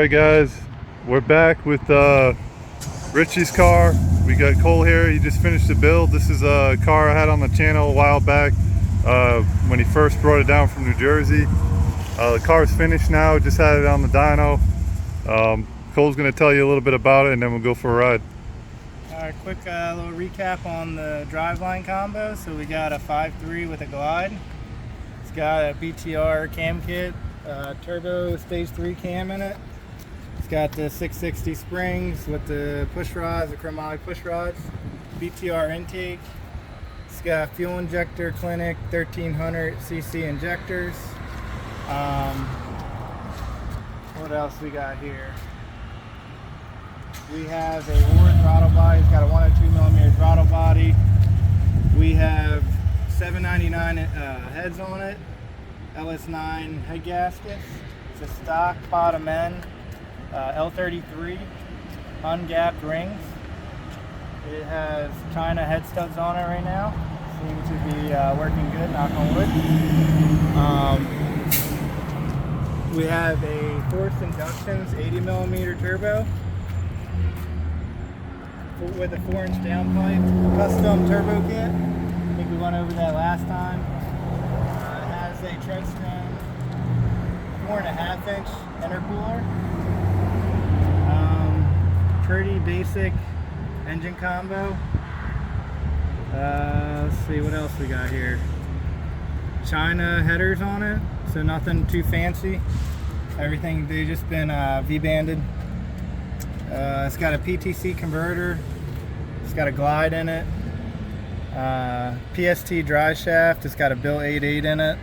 Alright guys, we're back with Richie's car. We got Cole here. He just finished the build. This is a car I had on the channel a while back when he first brought it down from New Jersey. The car's finished now, just had it on the dyno. Cole's going to tell you a little bit about it and then we'll go for a ride. Alright, quick little recap on the driveline combo. So we got a 5.3 with a glide. It's got a BTR cam kit, turbo stage 3 cam in it. It's got the 660 springs with the push rods, the chromoly push rods, BTR intake. It's got fuel injector clinic 1300 cc injectors. What else we got here? We have a Ward throttle body. It's got a 102mm throttle body. We have 799 heads on it, LS9 head gaskets. It's a stock bottom end, L33 ungapped rings. It has China head studs on it right now. Seems to be working good, knock on wood. We have a forced inductions 80mm turbo with a 4-inch downpipe, custom turbo kit. I think we went over that last time. It has a Treadstone 4.5-inch intercooler. Pretty basic engine combo. Let's see what else we got here. China headers on it, so nothing too fancy. Everything, they've just been V-banded. It's got a PTC converter. It's got a glide in it. PST dry shaft. It's got a built 8.8 in it.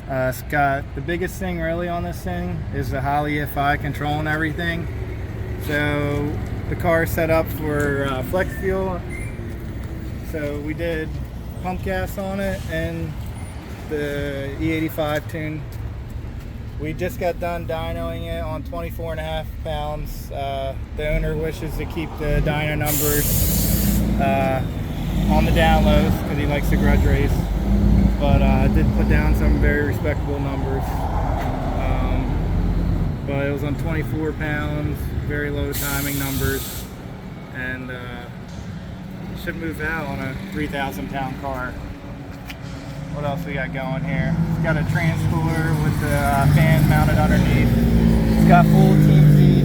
It's got the biggest thing really on this thing is the Holley FI controlling everything. So the car is set up for flex fuel. So we did pump gas on it and the E85 tune. We just got done dynoing it on 24.5 pounds. The owner wishes to keep the dyno numbers on the down lows because he likes to grudge race. But I did put down some very respectable numbers. But it was on 24 pounds, very low timing numbers, and should move out on a 3,000 pound car. What else we got going here? It's got a trans cooler with the fan mounted underneath. It's got full TC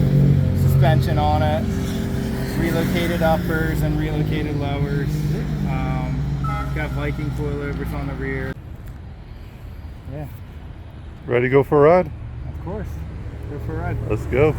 suspension on it. Relocated uppers and relocated lowers. It's got Viking coilovers on the rear. Yeah. Ready to go for a ride? Of course. Go for a ride. Let's go.